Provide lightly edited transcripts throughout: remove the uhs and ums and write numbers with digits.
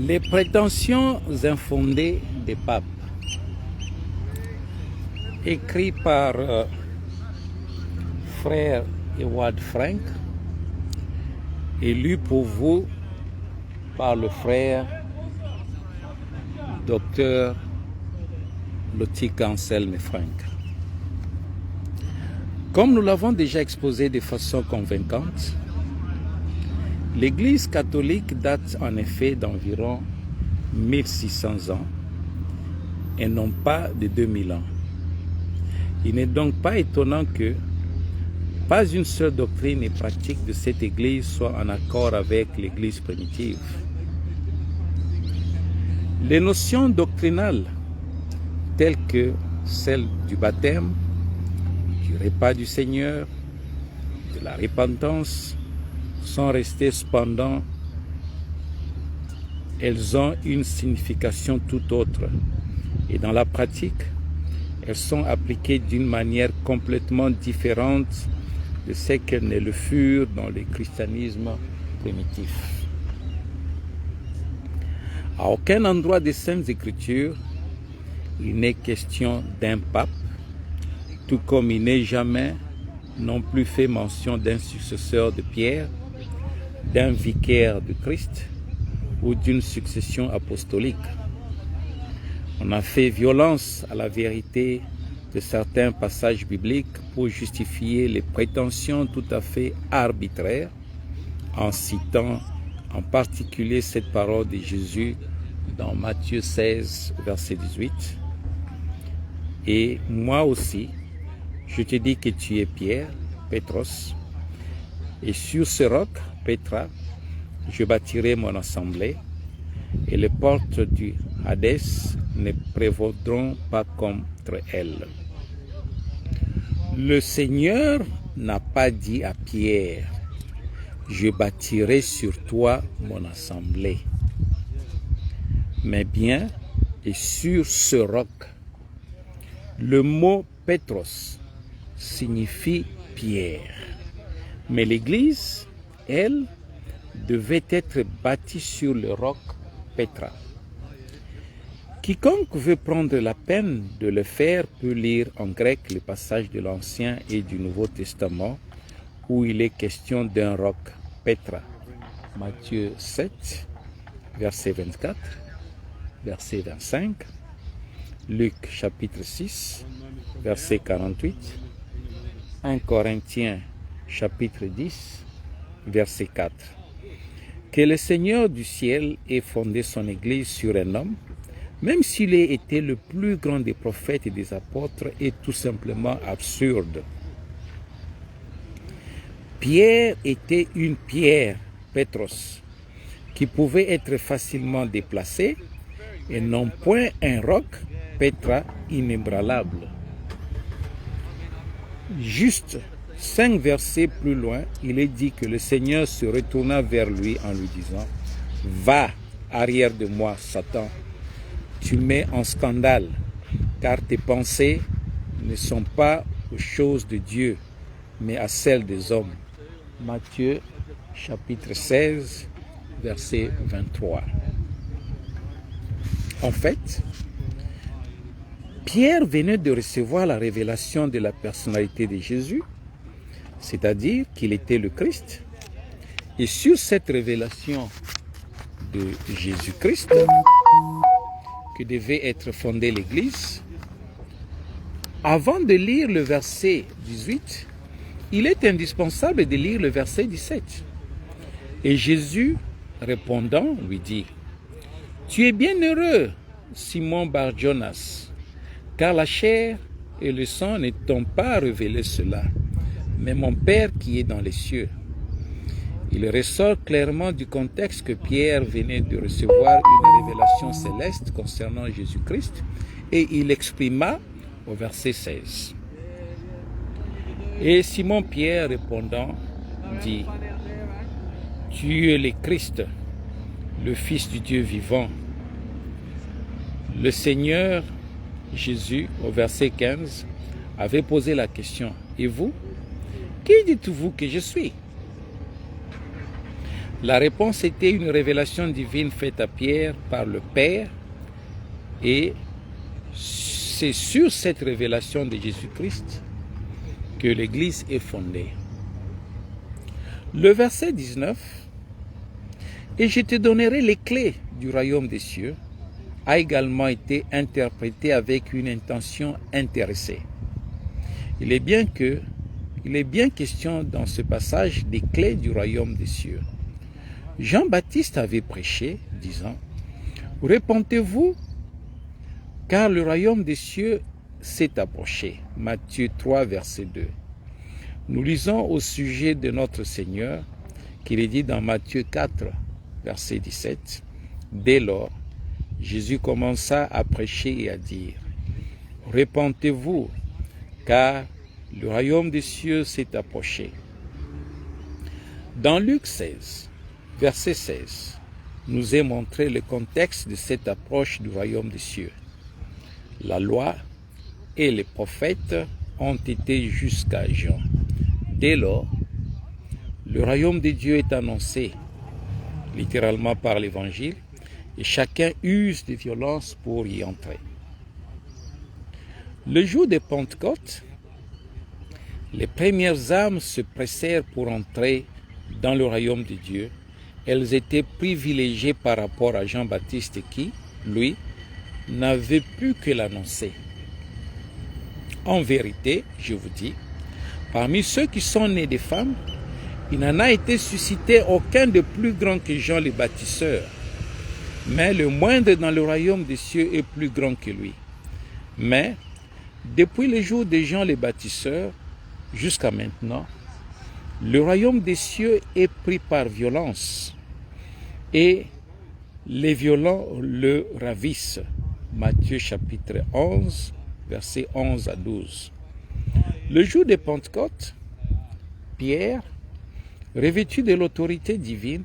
Les prétentions infondées des papes, écrit par frère Ewald Frank et lu pour vous par le frère Dr Lotik Anselme Frank. Comme nous l'avons déjà exposé de façon convaincante, l'Église catholique date en effet d'environ 1600 ans et non pas de 2000 ans. Il n'est donc pas étonnant que pas une seule doctrine et pratique de cette Église soit en accord avec l'Église primitive. Les notions doctrinales telles que celles du baptême, du repas du Seigneur, de la repentance, sont restées cependant, elles ont une signification tout autre. Et dans la pratique, elles sont appliquées d'une manière complètement différente de ce qu'elles ne le furent dans le christianisme primitif. À aucun endroit des Saintes Écritures, il n'est question d'un pape, tout comme il n'est jamais non plus fait mention d'un successeur de Pierre, d'un vicaire de Christ ou d'une succession apostolique. On a fait violence à la vérité de certains passages bibliques pour justifier les prétentions tout à fait arbitraires en citant en particulier cette parole de Jésus dans Matthieu 16, verset 18. Et moi aussi, je te dis que tu es Pierre, Pétros, et sur ce roc, Pétra, je bâtirai mon assemblée, et les portes du Hadès ne prévaudront pas contre elle. Le Seigneur n'a pas dit à Pierre, je bâtirai sur toi mon assemblée, mais bien, et sur ce roc. Le mot Pétros signifie pierre, mais l'Église, elle, devait être bâtie sur le roc Pétra. Quiconque veut prendre la peine de le faire peut lire en grec les passages de l'Ancien et du Nouveau Testament où il est question d'un roc, Pétra. Matthieu 7, verset 24, verset 25, Luc chapitre 6, verset 48, 1 Corinthiens chapitre 10, verset 4. Que le Seigneur du ciel ait fondé son Église sur un homme, même s'il ait été le plus grand des prophètes et des apôtres, est tout simplement absurde. Pierre était une pierre, Pétros, qui pouvait être facilement déplacée, et non point un roc, Pétra, inébranlable. Juste 5 versets plus loin, il est dit que le Seigneur se retourna vers lui en lui disant « Va, arrière de moi, Satan, tu mets en scandale, car tes pensées ne sont pas aux choses de Dieu, mais à celles des hommes. » Matthieu chapitre 16, verset 23. En fait, Pierre venait de recevoir la révélation de la personnalité de Jésus, c'est-à-dire qu'il était le Christ. Et sur cette révélation de Jésus-Christ, que devait être fondée l'Église, avant de lire le verset 18, il est indispensable de lire le verset 17. Et Jésus, répondant, lui dit, « Tu es bienheureux, Simon Bar-Jonas, car la chair et le sang ne t'ont pas révélé cela, mais mon Père qui est dans les cieux. » Il ressort clairement du contexte que Pierre venait de recevoir une révélation céleste concernant Jésus-Christ, et il exprima au verset 16. Et Simon-Pierre répondant dit, « Tu es le Christ, le Fils du Dieu vivant. » Le Seigneur Jésus, au verset 15, avait posé la question, « Et vous, qui dites-vous que je suis ?» La réponse était une révélation divine faite à Pierre par le Père, et c'est sur cette révélation de Jésus-Christ que l'Église est fondée. Le verset 19, « Et je te donnerai les clés du royaume des cieux », a également été interprété avec une intention intéressée. Il est bien question dans ce passage des clés du royaume des cieux. Jean-Baptiste avait prêché, disant, « Repentez-vous, car le royaume des cieux s'est approché. » Matthieu 3, verset 2. Nous lisons au sujet de notre Seigneur, qu'il est dit dans Matthieu 4, verset 17, « Dès lors, Jésus commença à prêcher et à dire, « Repentez-vous, car le royaume des cieux s'est approché. » Dans Luc 16, verset 16, nous est montré le contexte de cette approche du royaume des cieux. La loi et les prophètes ont été jusqu'à Jean. Dès lors, le royaume de Dieu est annoncé, littéralement par l'Évangile, et chacun use de violence pour y entrer. Le jour de Pentecôte, les premières âmes se pressèrent pour entrer dans le royaume de Dieu. Elles étaient privilégiées par rapport à Jean-Baptiste qui, lui, n'avait plus que l'annoncer. En vérité, je vous dis, parmi ceux qui sont nés des femmes, il n'en a été suscité aucun de plus grand que Jean le baptiseur. Mais le moindre dans le royaume des cieux est plus grand que lui. Mais, depuis le jour de Jean le baptiseur jusqu'à maintenant, le royaume des cieux est pris par violence, et les violents le ravissent. Matthieu chapitre 11, versets 11 à 12. Le jour de Pentecôte, Pierre, revêtu de l'autorité divine,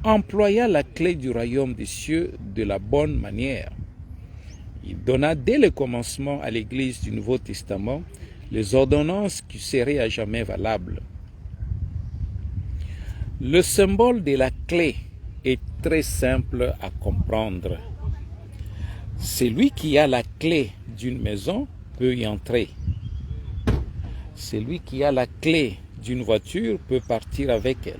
employa la clé du royaume des cieux de la bonne manière. Il donna dès le commencement à l'Église du Nouveau Testament les ordonnances qui seraient à jamais valables. Le symbole de la clé est très simple à comprendre. Celui qui a la clé d'une maison peut y entrer. Celui qui a la clé d'une voiture peut partir avec elle.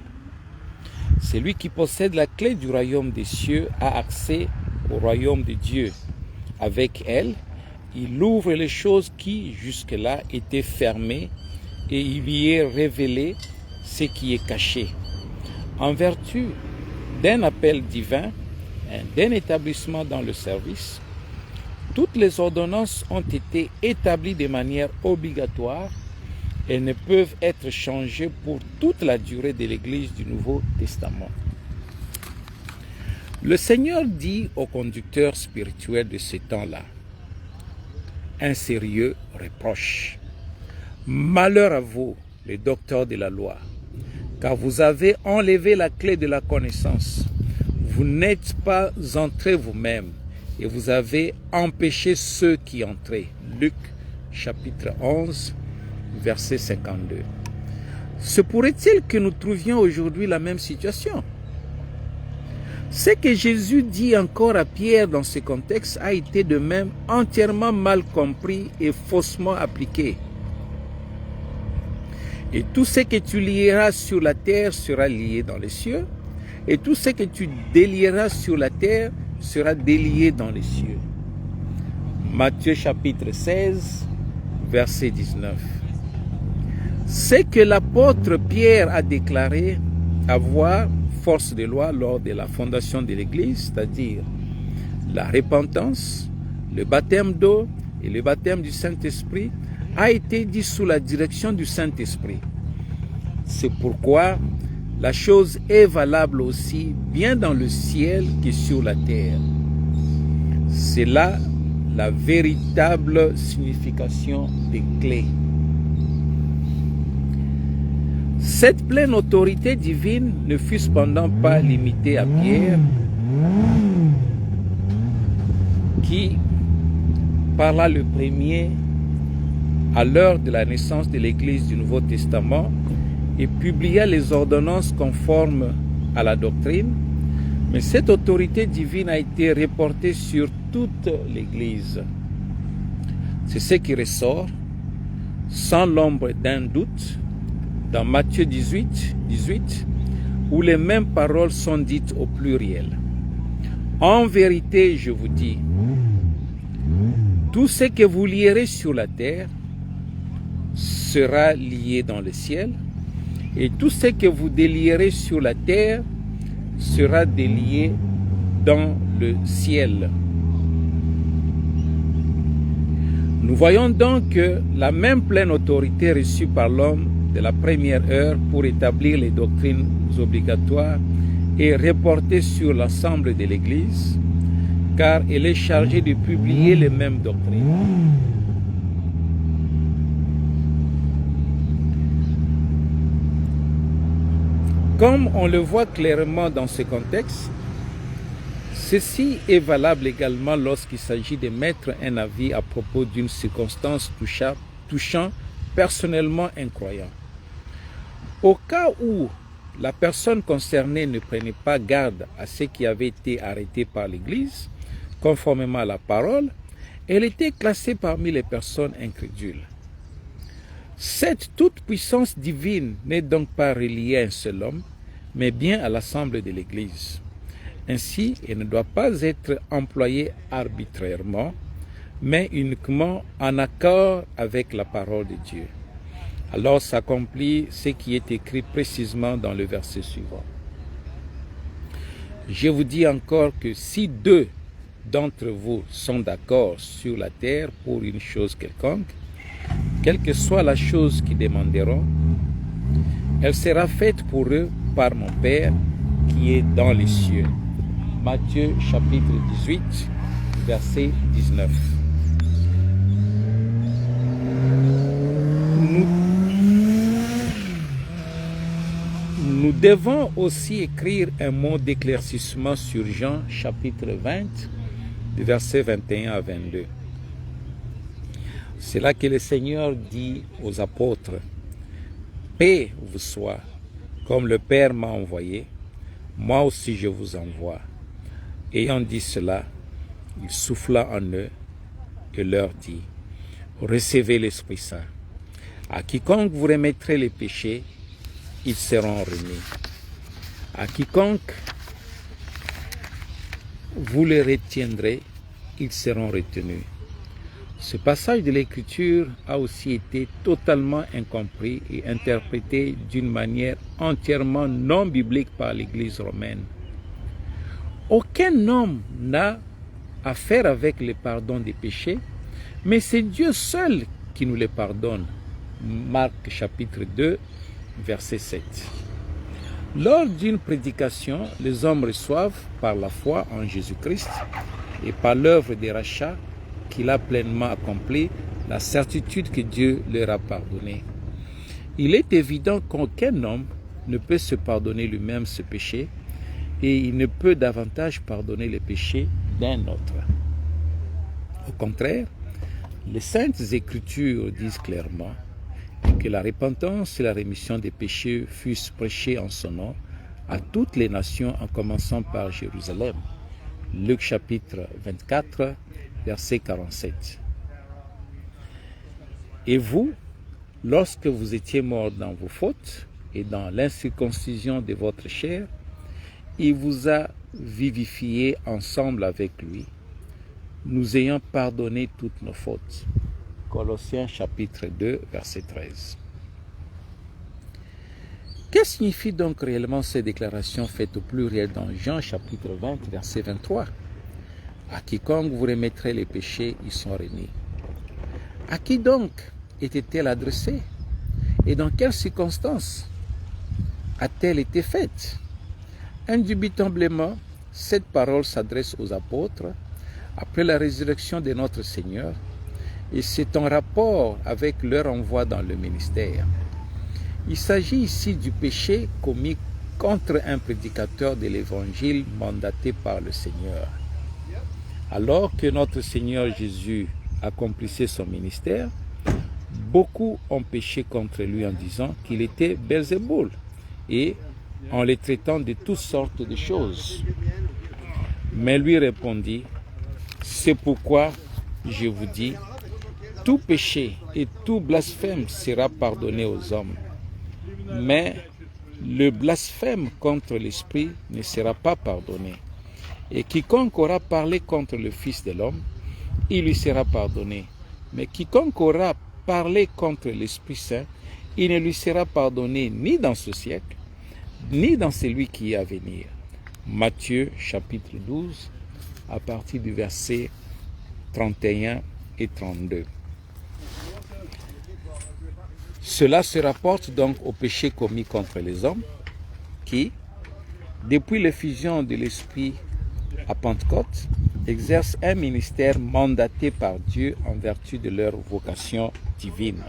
Celui qui possède la clé du royaume des cieux a accès au royaume de Dieu. Avec elle, il ouvre les choses qui, jusque-là, étaient fermées et il lui est révélé ce qui est caché. En vertu d'un appel divin, d'un établissement dans le service, toutes les ordonnances ont été établies de manière obligatoire et ne peuvent être changées pour toute la durée de l'Église du Nouveau Testament. Le Seigneur dit aux conducteurs spirituels de ce temps-là un sérieux reproche. Malheur à vous, les docteurs de la loi, car vous avez enlevé la clé de la connaissance. Vous n'êtes pas entrés vous-même et vous avez empêché ceux qui entraient. Luc chapitre 11, verset 52. Se pourrait-il que nous trouvions aujourd'hui la même situation? Ce que Jésus dit encore à Pierre dans ce contexte a été de même entièrement mal compris et faussement appliqué. Et tout ce que tu lieras sur la terre sera lié dans les cieux, et tout ce que tu délieras sur la terre sera délié dans les cieux. Matthieu chapitre 16, verset 19. Ce que l'apôtre Pierre a déclaré avoir force de loi lors de la fondation de l'Église, c'est-à-dire la repentance, le baptême d'eau et le baptême du Saint-Esprit, a été dit sous la direction du Saint-Esprit. C'est pourquoi la chose est valable aussi bien dans le ciel que sur la terre. C'est là la véritable signification des clés. Cette pleine autorité divine ne fut cependant pas limitée à Pierre, qui parla le premier à l'heure de la naissance de l'Église du Nouveau Testament et publia les ordonnances conformes à la doctrine, mais cette autorité divine a été reportée sur toute l'Église. C'est ce qui ressort, sans l'ombre d'un doute, dans Matthieu 18, où les mêmes paroles sont dites au pluriel. En vérité, je vous dis, tout ce que vous lierez sur la terre sera lié dans le ciel, et tout ce que vous délierez sur la terre sera délié dans le ciel. Nous voyons donc que la même pleine autorité reçue par l'homme de la première heure pour établir les doctrines obligatoires est reportée sur l'ensemble de l'Église, car elle est chargée de publier les mêmes doctrines. Comme on le voit clairement dans ce contexte, ceci est valable également lorsqu'il s'agit de mettre un avis à propos d'une circonstance touchant personnellement un croyant. Au cas où la personne concernée ne prenait pas garde à ce qui avait été arrêté par l'Église, conformément à la parole, elle était classée parmi les personnes incrédules. Cette toute-puissance divine n'est donc pas reliée à un seul homme, mais bien à l'ensemble de l'Église. Ainsi, elle ne doit pas être employée arbitrairement, mais uniquement en accord avec la parole de Dieu. Alors s'accomplit ce qui est écrit précisément dans le verset suivant. Je vous dis encore que si deux d'entre vous sont d'accord sur la terre pour une chose quelconque, quelle que soit la chose qu'ils demanderont, elle sera faite pour eux par mon Père qui est dans les cieux. Matthieu chapitre 18, verset 19. Nous devons aussi écrire un mot d'éclaircissement sur Jean chapitre 20, versets 21 à 22. C'est là que le Seigneur dit aux apôtres, « Paix vous soit, comme le Père m'a envoyé, moi aussi je vous envoie. » Ayant dit cela, il souffla en eux et leur dit, « Recevez l'Esprit Saint. À quiconque vous remettrez les péchés, ils seront remis. À quiconque vous les retiendrez, ils seront retenus. » Ce passage de l'Écriture a aussi été totalement incompris et interprété d'une manière entièrement non biblique par l'Église romaine. Aucun homme n'a affaire avec le pardon des péchés, mais c'est Dieu seul qui nous les pardonne. Marc chapitre 2, verset 7. Lors d'une prédication, les hommes reçoivent par la foi en Jésus-Christ et par l'œuvre de rachat qu'il a pleinement accompli, la certitude que Dieu leur a pardonné. Il est évident qu'aucun homme ne peut se pardonner lui-même ce péché et il ne peut davantage pardonner les péchés d'un autre. Au contraire, les Saintes Écritures disent clairement que la repentance et la rémission des péchés fussent prêchées en son nom à toutes les nations en commençant par Jérusalem. Luc chapitre 24, verset 47. Et vous, lorsque vous étiez morts dans vos fautes et dans l'incirconcision de votre chair, il vous a vivifiés ensemble avec lui, nous ayant pardonné toutes nos fautes. Colossiens chapitre 2, verset 13. Que signifie donc réellement ces déclarations faites au pluriel dans Jean chapitre 20, verset 23 ? À quiconque vous remettrez les péchés, ils sont remis. À qui donc était-elle adressée? Et dans quelles circonstances a-t-elle été faite? Indubitablement, cette parole s'adresse aux apôtres après la résurrection de notre Seigneur et c'est en rapport avec leur envoi dans le ministère. Il s'agit ici du péché commis contre un prédicateur de l'Évangile mandaté par le Seigneur. Alors que notre Seigneur Jésus accomplissait son ministère, Beaucoup ont péché contre lui en disant qu'il était Belzéboul et en les traitant de toutes sortes de choses. Mais lui répondit, c'est pourquoi je vous dis, tout péché et tout blasphème sera pardonné aux hommes. Mais le blasphème contre l'Esprit ne sera pas pardonné. Et quiconque aura parlé contre le Fils de l'homme, il lui sera pardonné. Mais quiconque aura parlé contre l'Esprit Saint, il ne lui sera pardonné ni dans ce siècle, ni dans celui qui est à venir. Matthieu chapitre 12, à partir du verset 31 et 32. Cela se rapporte donc au péché commis contre les hommes qui, depuis l'effusion de l'Esprit à Pentecôte, exercent un ministère mandaté par Dieu en vertu de leur vocation divine.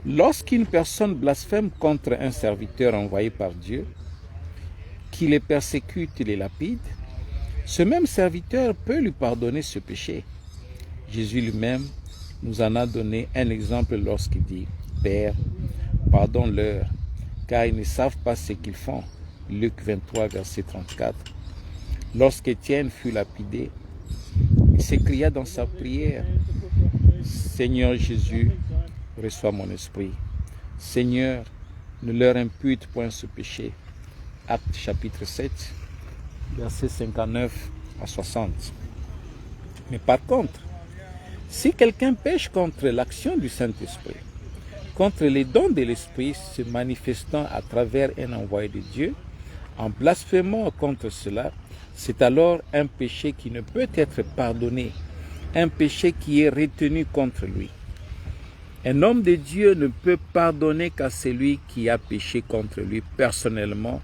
Lorsqu'une personne blasphème contre un serviteur envoyé par Dieu, qui les persécute et les lapide, ce même serviteur peut lui pardonner ce péché. Jésus lui-même nous en a donné un exemple lorsqu'il dit « Père, pardonne-leur, car ils ne savent pas ce qu'ils font. » Luc 23, verset 34. Lorsqu'Étienne fut lapidé, il s'écria dans sa prière « Seigneur Jésus, reçois mon esprit. Seigneur, ne leur impute point ce péché. » Actes chapitre 7, versets 59 à 60. Mais par contre, si quelqu'un pêche contre l'action du Saint-Esprit, contre les dons de l'Esprit se manifestant à travers un envoyé de Dieu, en blasphémant contre cela, c'est alors un péché qui ne peut être pardonné, un péché qui est retenu contre lui. Un homme de Dieu ne peut pardonner qu'à celui qui a péché contre lui personnellement,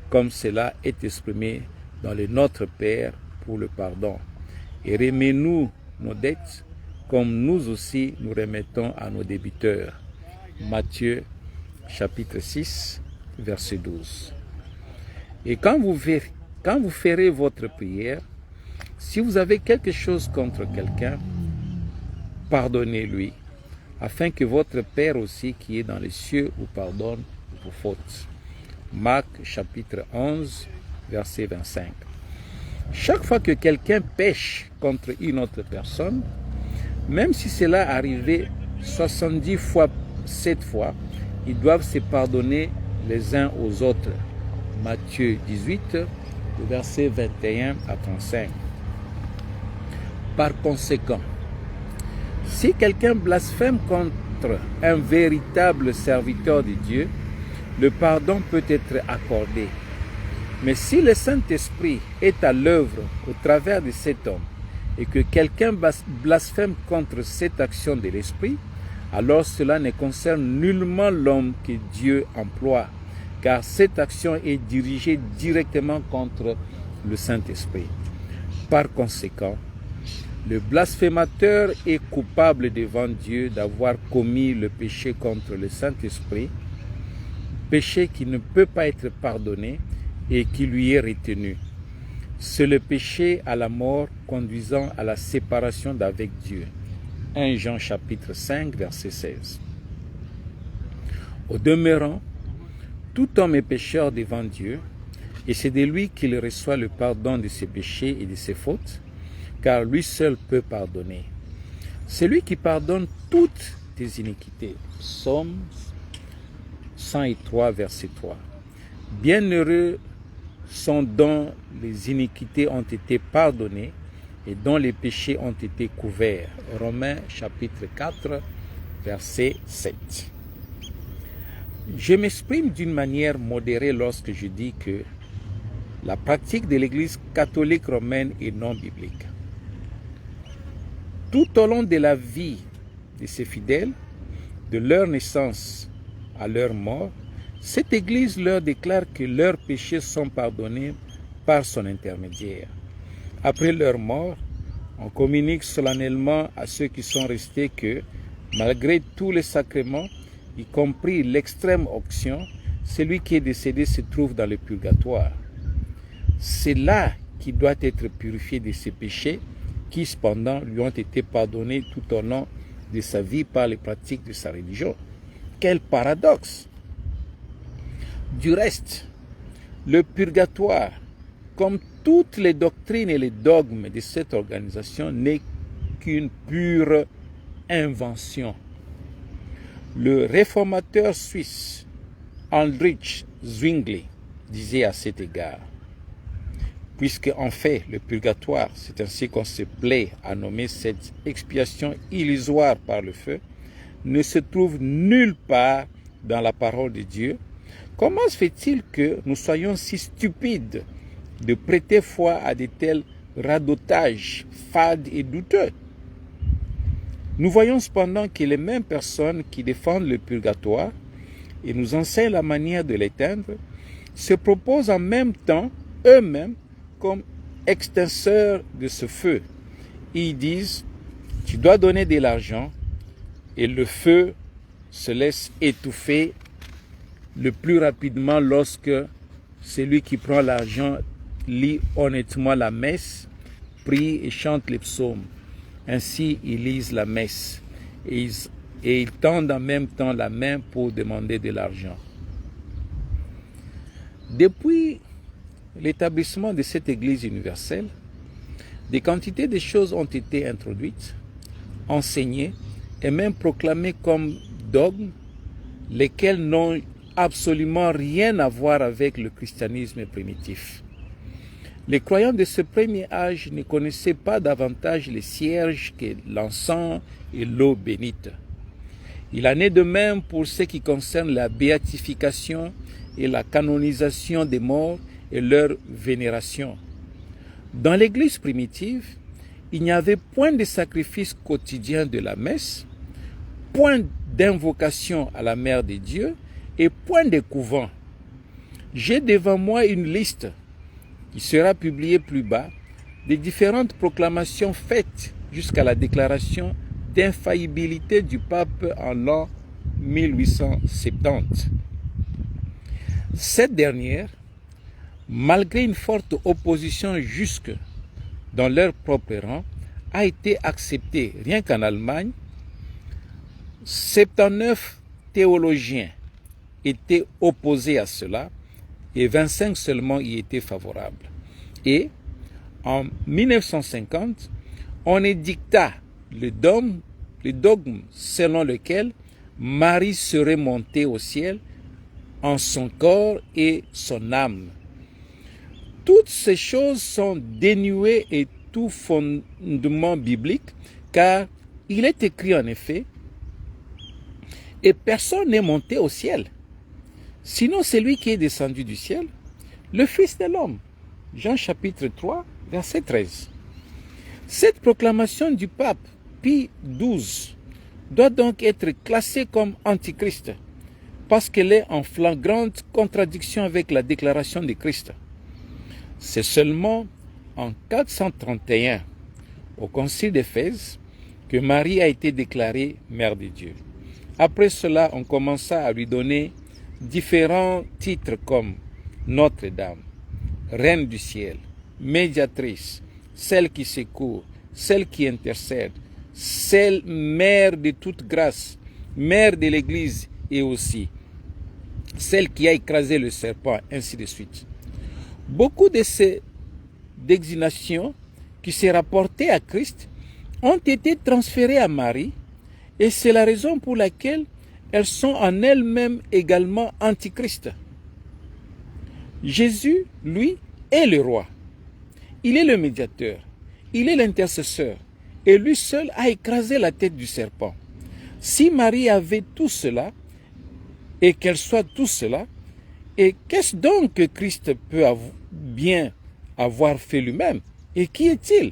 comme cela est exprimé dans le Notre Père pour le pardon. Et remets-nous nos dettes, comme nous aussi nous remettons à nos débiteurs. Matthieu chapitre 6, verset 12. Et quand vous ferez votre prière, si vous avez quelque chose contre quelqu'un, pardonnez-lui, afin que votre Père aussi qui est dans les cieux vous pardonne vos fautes. Marc chapitre 11, verset 25. Chaque fois que quelqu'un pêche contre une autre personne, même si cela arrivait 70 fois, 7 fois, ils doivent se pardonner les uns aux autres. Matthieu 18, versets 21 à 35. Par conséquent, si quelqu'un blasphème contre un véritable serviteur de Dieu, le pardon peut être accordé. Mais si le Saint-Esprit est à l'œuvre au travers de cet homme et que quelqu'un blasphème contre cette action de l'Esprit, alors cela ne concerne nullement l'homme que Dieu emploie, car cette action est dirigée directement contre le Saint-Esprit. Par conséquent, le blasphémateur est coupable devant Dieu d'avoir commis le péché contre le Saint-Esprit, péché qui ne peut pas être pardonné et qui lui est retenu. C'est le péché à la mort conduisant à la séparation d'avec Dieu. 1 Jean chapitre 5, verset 16. Au demeurant, tout homme est pécheur devant Dieu, et c'est de lui qu'il reçoit le pardon de ses péchés et de ses fautes, car lui seul peut pardonner. C'est lui qui pardonne toutes tes iniquités. Psaume 103, verset 3. Bienheureux sont dont les iniquités ont été pardonnées et dont les péchés ont été couverts. Romains chapitre 4, verset 7. Je m'exprime d'une manière modérée lorsque je dis que la pratique de l'Église catholique romaine est non biblique. Tout au long de la vie de ses fidèles, de leur naissance à leur mort, cette Église leur déclare que leurs péchés sont pardonnés par son intermédiaire. Après leur mort, on communique solennellement à ceux qui sont restés que, malgré tous les sacrements, y compris l'extrême onction, celui qui est décédé se trouve dans le purgatoire. C'est là qu'il doit être purifié de ses péchés qui, cependant, lui ont été pardonnés tout au long de sa vie par les pratiques de sa religion. Quel paradoxe! Du reste, le purgatoire, comme toutes les doctrines et les dogmes de cette organisation, n'est qu'une pure invention. Le réformateur suisse Aldrich Zwingli disait à cet égard: puisque en fait le purgatoire, c'est ainsi qu'on se plaît à nommer cette expiation illusoire par le feu, ne se trouve nulle part dans la parole de Dieu, comment se fait-il que nous soyons si stupides de prêter foi à de tels radotages fades et douteux? Nous voyons cependant que les mêmes personnes qui défendent le purgatoire et nous enseignent la manière de l'éteindre se proposent en même temps eux-mêmes comme extincteurs de ce feu. Ils disent: tu dois donner de l'argent et le feu se laisse étouffer le plus rapidement lorsque celui qui prend l'argent lit honnêtement la messe, prie et chante les psaumes. Ainsi, ils lisent la messe et ils tendent en même temps la main pour demander de l'argent. Depuis l'établissement de cette Église universelle, des quantités de choses ont été introduites, enseignées et même proclamées comme dogmes, lesquels n'ont absolument rien à voir avec le christianisme primitif. Les croyants de ce premier âge ne connaissaient pas davantage les cierges que l'encens et l'eau bénite. Il en est de même pour ce qui concerne la béatification et la canonisation des morts et leur vénération. Dans l'Église primitive, il n'y avait point de sacrifice quotidien de la messe, point d'invocation à la Mère de Dieu et point de couvent. J'ai devant moi une liste qui sera publiée plus bas des différentes proclamations faites jusqu'à la déclaration d'infaillibilité du pape en l'an 1870. Cette dernière, malgré une forte opposition jusque dans leur propre rang, a été acceptée. Rien qu'en Allemagne, 79 théologiens étaient opposés à cela et 25 seulement y étaient favorables. Et en 1950, on édicta le dogme selon lequel Marie serait montée au ciel en son corps et son âme. Toutes ces choses sont dénuées et tout fondement biblique, car il est écrit en effet: et personne n'est monté au ciel, sinon celui qui est descendu du ciel, le Fils de l'homme. Jean chapitre 3, verset 13. Cette proclamation du pape Pie XII doit donc être classée comme antichrist, parce qu'elle est en flagrante contradiction avec la déclaration de Christ. C'est seulement en 431, au concile d'Éphèse, que Marie a été déclarée Mère de Dieu. Après cela, on commença à lui donner différents titres comme Notre-Dame, Reine du ciel, Médiatrice, celle qui secourt, celle qui intercède, celle Mère de toute grâce, Mère de l'Église et aussi celle qui a écrasé le serpent, ainsi de suite. Beaucoup de ces désignations qui se rapportaient à Christ ont été transférées à Marie, et c'est la raison pour laquelle elles sont en elles-mêmes également antichrist. Jésus, lui, est le roi. Il est le médiateur. Il est l'intercesseur. Et lui seul a écrasé la tête du serpent. Si Marie avait tout cela, et qu'elle soit tout cela, et qu'est-ce donc que Christ peut bien avoir fait lui-même? Et qui est-il?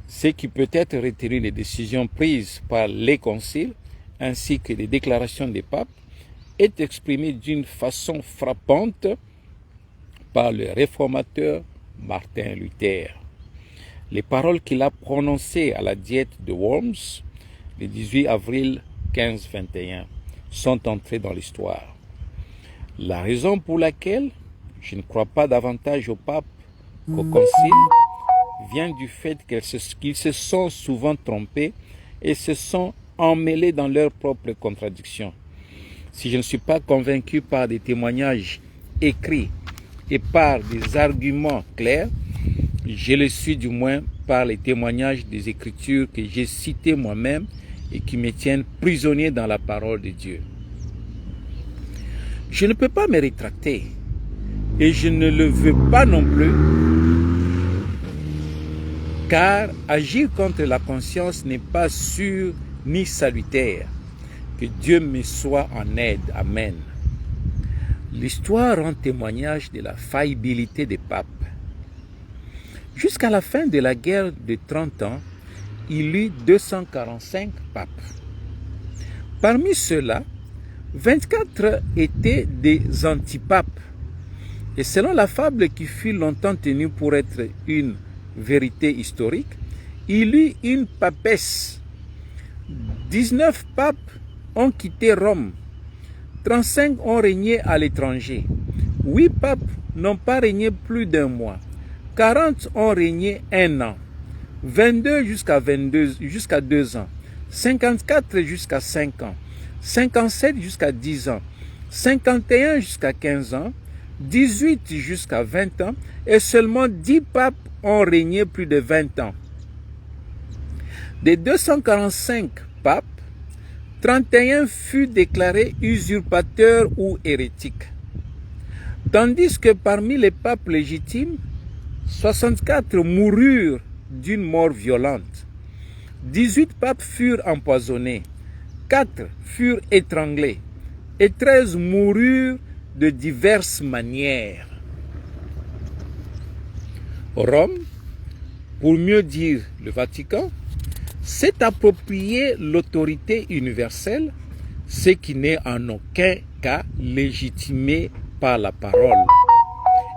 Ce qui peut être retiré des décisions prises par les conciles, ainsi que des déclarations des papes, est exprimé d'une façon frappante par le réformateur Martin Luther. Les paroles qu'il a prononcées à la diète de Worms, le 18 avril 1521, sont entrées dans l'histoire. La raison pour laquelle je ne crois pas davantage au pape qu'au concile vient du fait qu'ils se sont souvent trompés et se sont emmêlés dans leurs propres contradictions. Si je ne suis pas convaincu par des témoignages écrits et par des arguments clairs, je le suis du moins par les témoignages des Écritures que j'ai citées moi-même et qui me tiennent prisonnier dans la parole de Dieu. Je ne peux pas me rétracter et je ne le veux pas non plus, car agir contre la conscience n'est pas sûr ni salutaire. Que Dieu me soit en aide. Amen. L'histoire rend témoignage de la faillibilité des papes. Jusqu'à la fin de la guerre de 30 ans, il y eut 245 papes. Parmi ceux-là, 24 étaient des antipapes. Et selon la fable qui fut longtemps tenue pour être une vérité historique, il y eut une papesse. 19 papes ont quitté Rome. 35 ont régné à l'étranger. 8 papes n'ont pas régné plus d'un mois. 40 ont régné un an. 22 jusqu'à 2 ans. 54 jusqu'à 5 ans. 57 jusqu'à 10 ans. 51 jusqu'à 15 ans. 18 jusqu'à 20 ans. Et seulement 10 papes ont régné plus de 20 ans. Des 245 papes, 31 furent déclarés usurpateurs ou hérétiques. Tandis que parmi les papes légitimes, 64 moururent d'une mort violente. 18 papes furent empoisonnés. 4 furent étranglés. Et 13 moururent de diverses manières. Rome, pour mieux dire le Vatican, s'est approprié l'autorité universelle, ce qui n'est en aucun cas légitimé par la parole.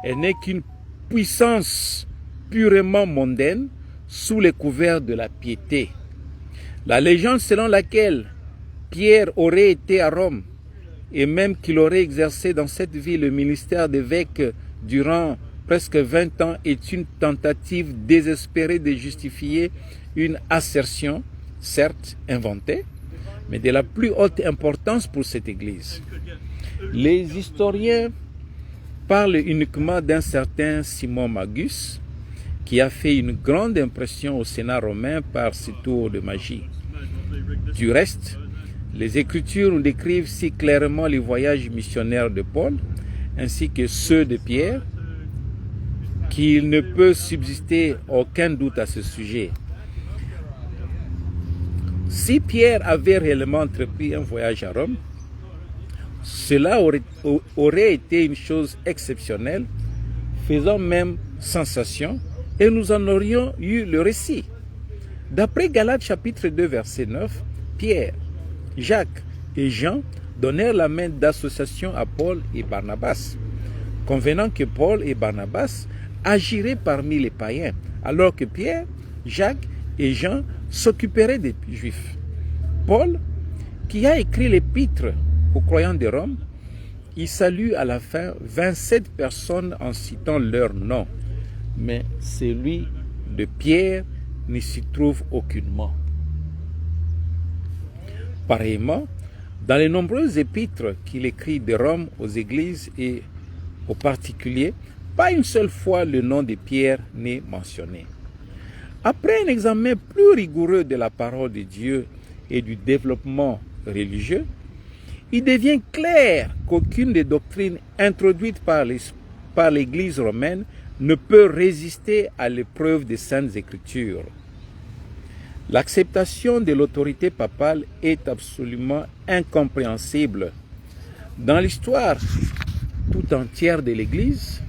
Elle n'est qu'une puissance purement mondaine sous les couverts de la piété. La légende selon laquelle Pierre aurait été à Rome et même qu'il aurait exercé dans cette ville le ministère d'évêque durant presque 20 ans est une tentative désespérée de justifier une assertion, certes inventée, mais de la plus haute importance pour cette Église. Les historiens parlent uniquement d'un certain Simon Magus, qui a fait une grande impression au Sénat romain par ses tours de magie. Du reste, les Écritures nous décrivent si clairement les voyages missionnaires de Paul, ainsi que ceux de Pierre, qu'il ne peut subsister aucun doute à ce sujet. Si Pierre avait réellement entrepris un voyage à Rome, cela aurait été une chose exceptionnelle, faisant même sensation, et nous en aurions eu le récit. D'après Galates chapitre 2, verset 9, Pierre, Jacques et Jean donnèrent la main d'association à Paul et Barnabas, convenant que Paul et Barnabas agiraient parmi les païens, alors que Pierre, Jacques et Jean s'occuperaient des Juifs. Paul, qui a écrit l'épître aux croyants de Rome, il salue à la fin 27 personnes en citant leur nom, mais celui de Pierre ne s'y trouve aucunement. Pareillement, dans les nombreuses épîtres qu'il écrit de Rome aux églises et aux particuliers, pas une seule fois le nom de Pierre n'est mentionné. Après un examen plus rigoureux de la parole de Dieu et du développement religieux, il devient clair qu'aucune des doctrines introduites par l'Église romaine ne peut résister à l'épreuve des Saintes Écritures. L'acceptation de l'autorité papale est absolument incompréhensible. Dans l'histoire tout entière de l'Église,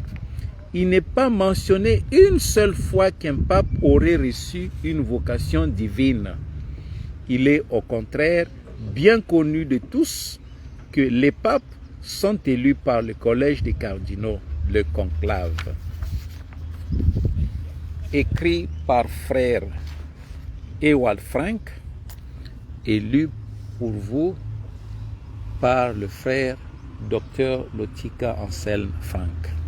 il n'est pas mentionné une seule fois qu'un pape aurait reçu une vocation divine. Il est au contraire bien connu de tous que les papes sont élus par le collège des cardinaux, le conclave. Écrit par frère Ewald Frank, et lu pour vous par le frère Dr Lotika Anselm Frank.